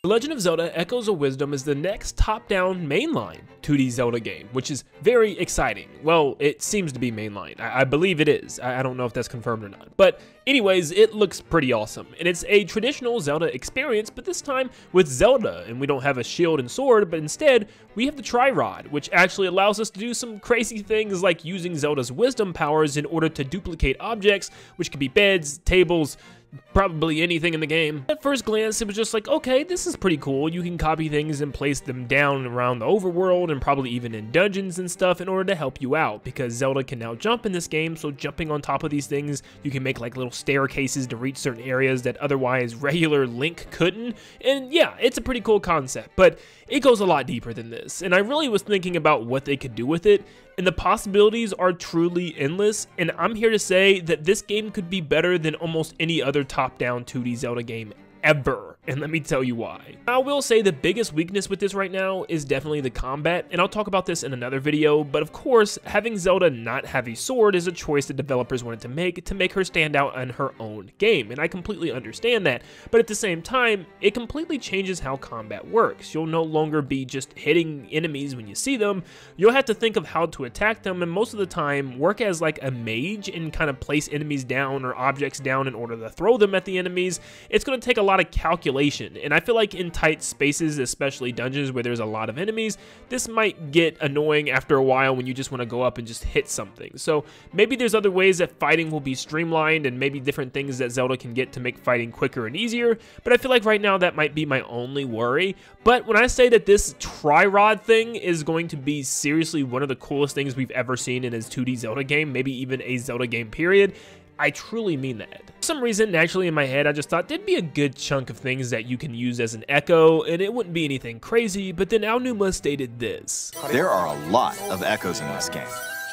The Legend of Zelda Echoes of Wisdom is the next top-down mainline 2D Zelda game, which is very exciting. Well, it seems to be mainline. I believe it is. I don't know if that's confirmed or not. But anyways, it looks pretty awesome. And it's a traditional Zelda experience, but this time with Zelda. And we don't have a shield and sword, but instead, we have the Tri-Rod, which actually allows us to do some crazy things like using Zelda's wisdom powers in order to duplicate objects, which could be beds, tables, probably anything in the game. At first glance, it was just like, okay, this is pretty cool. You can copy things and place them down around the overworld and probably even in dungeons and stuff in order to help you out, because Zelda can now jump in this game, so jumping on top of these things, you can make like little staircases to reach certain areas that otherwise regular Link couldn't. And yeah, it's a pretty cool concept, but it goes a lot deeper than this, and I really was thinking about what they could do with it, and the possibilities are truly endless, and I'm here to say that this game could be better than almost any other top-down 2D Zelda game ever, and let me tell you why. I will say the biggest weakness with this right now is definitely the combat, and I'll talk about this in another video, but of course, having Zelda not have a sword is a choice that developers wanted to make her stand out in her own game, and I completely understand that, but at the same time, it completely changes how combat works. You'll no longer be just hitting enemies when you see them, you'll have to think of how to attack them, and most of the time, work as like a mage and kind of place enemies down or objects down in order to throw them at the enemies. It's going to take a lot of calculation, and I feel like in tight spaces, especially dungeons where there's a lot of enemies, this might get annoying after a while when you just want to go up and just hit something. So maybe there's other ways that fighting will be streamlined and maybe different things that Zelda can get to make fighting quicker and easier, but I feel like right now that might be my only worry. But when I say that this Tri-Rod thing is going to be seriously one of the coolest things we've ever seen in a 2D Zelda game, maybe even a Zelda game period, I truly mean that. For some reason, naturally in my head, I just thought there'd be a good chunk of things that you can use as an echo, and it wouldn't be anything crazy, but then Aonuma stated this. There are a lot of echoes in this game.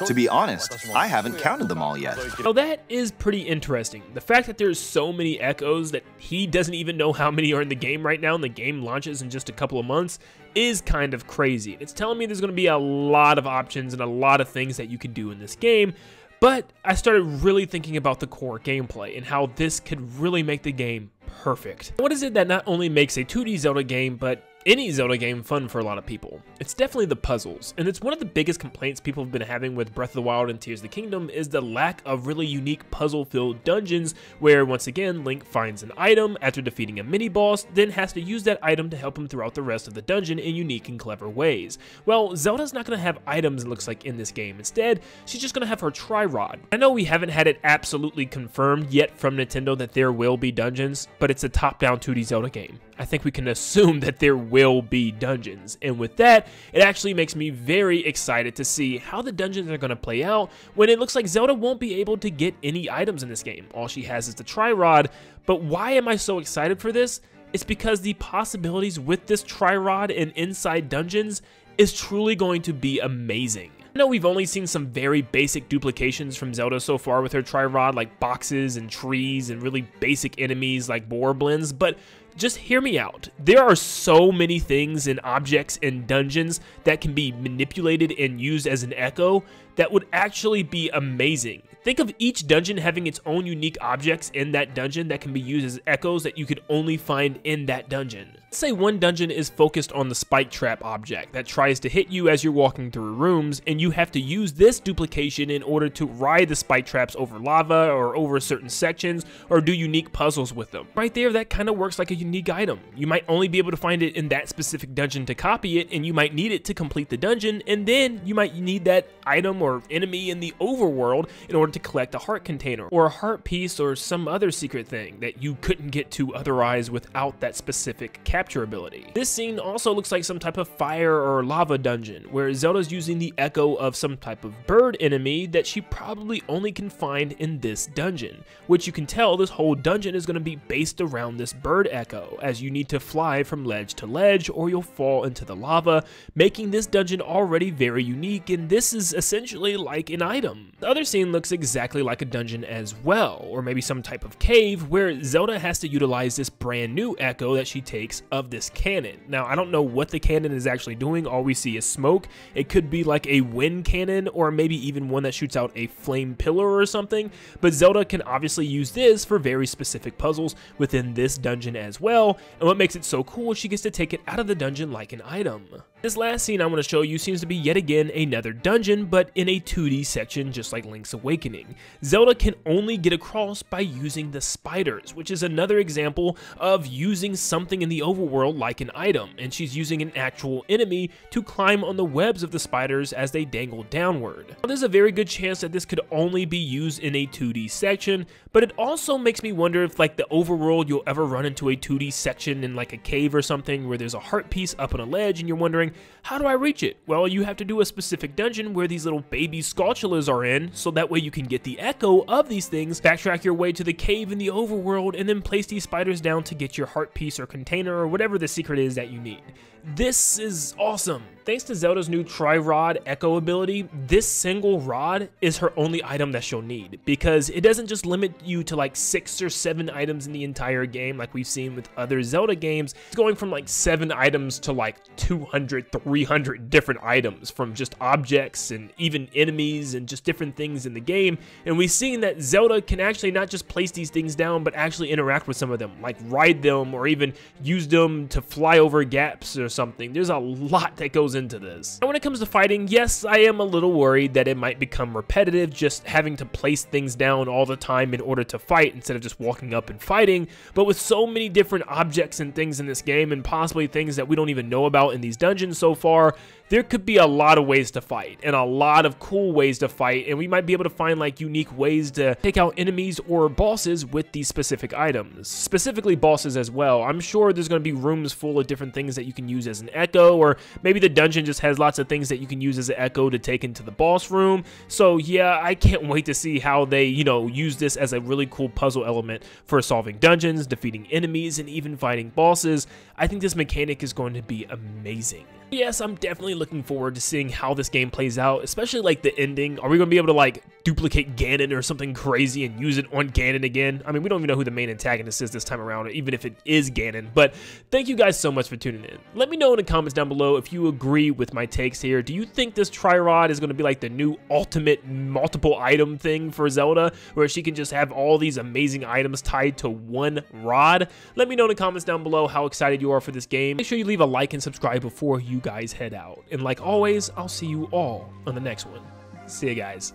To be honest, I haven't counted them all yet. Now that is pretty interesting. The fact that there's so many echoes that he doesn't even know how many are in the game right now and the game launches in just a couple of months is kind of crazy. It's telling me there's going to be a lot of options and a lot of things that you can do in this game. But I started really thinking about the core gameplay and how this could really make the game perfect. What is it that not only makes a 2D Zelda game, but any Zelda game fun for a lot of people? It's definitely the puzzles, and it's one of the biggest complaints people have been having with Breath of the Wild and Tears of the Kingdom is the lack of really unique puzzle-filled dungeons where, once again, Link finds an item after defeating a mini-boss, then has to use that item to help him throughout the rest of the dungeon in unique and clever ways. Well, Zelda's not going to have items, it looks like, in this game. Instead, she's just going to have her Tri-Rod. I know we haven't had it absolutely confirmed yet from Nintendo that there will be dungeons, but it's a top-down 2D Zelda game. I think we can assume that there will be dungeons, and with that, it actually makes me very excited to see how the dungeons are going to play out when it looks like Zelda won't be able to get any items in this game. All she has is the Tri-Rod, but why am I so excited for this? It's because the possibilities with this Tri-Rod and inside dungeons is truly going to be amazing. I know we've only seen some very basic duplications from Zelda so far with her Tri-Rod, like boxes and trees and really basic enemies like Boreblins, but just hear me out. There are so many things and objects in dungeons that can be manipulated and used as an echo that would actually be amazing. Think of each dungeon having its own unique objects in that dungeon that can be used as echoes that you could only find in that dungeon. Let's say one dungeon is focused on the spike trap object that tries to hit you as you're walking through rooms, and you have to use this duplication in order to ride the spike traps over lava or over certain sections or do unique puzzles with them. Right there, that kind of works like a unique item. You might only be able to find it in that specific dungeon to copy it, and you might need it to complete the dungeon, and then you might need that item or enemy in the overworld in order to collect a heart container or a heart piece or some other secret thing that you couldn't get to otherwise without that specific capture ability. This scene also looks like some type of fire or lava dungeon where Zelda's using the echo of some type of bird enemy that she probably only can find in this dungeon, which you can tell this whole dungeon is going to be based around this bird echo, as you need to fly from ledge to ledge or you'll fall into the lava, making this dungeon already very unique. And this is essentially essentially like an item. The other scene looks exactly like a dungeon as well, or maybe some type of cave where Zelda has to utilize this brand new echo that she takes of this cannon. Now, I don't know what the cannon is actually doing. All we see is smoke. It could be like a wind cannon, or maybe even one that shoots out a flame pillar or something, but Zelda can obviously use this for very specific puzzles within this dungeon as well, and what makes it so cool is she gets to take it out of the dungeon like an item. This last scene I want to show you seems to be yet again another dungeon, but in a 2D section just like Link's Awakening. Zelda can only get across by using the spiders, which is another example of using something in the overworld like an item, and she's using an actual enemy to climb on the webs of the spiders as they dangle downward. Now, there's a very good chance that this could only be used in a 2D section, but it also makes me wonder if like the overworld you'll ever run into a 2D section in like a cave or something where there's a heart piece up on a ledge and you're wondering, how do I reach it? Well, you have to do a specific dungeon where these little baby Skulltulas are in, so that way you can get the echo of these things, backtrack your way to the cave in the overworld, and then place these spiders down to get your heart piece or container or whatever the secret is that you need. This is awesome. Thanks to Zelda's new Tri-Rod Echo ability, this single rod is her only item that she'll need, because it doesn't just limit you to like 6 or 7 items in the entire game like we've seen with other Zelda games. It's going from like 7 items to like 200, 300 different items from just objects and even enemies and just different things in the game, and we've seen that Zelda can actually not just place these things down but actually interact with some of them, like ride them or even use them to fly over gaps or something. There's a lot that goes into this. And when it comes to fighting, yes, I am a little worried that it might become repetitive, just having to place things down all the time in order to fight instead of just walking up and fighting. But with so many different objects and things in this game, and possibly things that we don't even know about in these dungeons so far, there could be a lot of ways to fight and a lot of cool ways to fight, and we might be able to find like unique ways to take out enemies or bosses with these specific items, specifically bosses as well. I'm sure there's going to be rooms full of different things that you can use as an echo, or maybe the dungeon just has lots of things that you can use as an echo to take into the boss room. So yeah, I can't wait to see how they, use this as a really cool puzzle element for solving dungeons, defeating enemies, and even fighting bosses. I think this mechanic is going to be amazing. Yes, I'm definitely looking forward to seeing how this game plays out, especially like the ending. Are we going to be able to like duplicate Ganon or something crazy and use it on Ganon again? I mean, we don't even know who the main antagonist is this time around, even if it is Ganon. But thank you guys so much for tuning in. Let me know in the comments down below if you agree with my takes here. Do you think this Tri-Rod is going to be like the new ultimate multiple item thing for Zelda, where she can just have all these amazing items tied to one rod? Let me know in the comments down below how excited you are for this game. Make sure you leave a like and subscribe before you guys head out. And like always, I'll see you all on the next one. See you guys.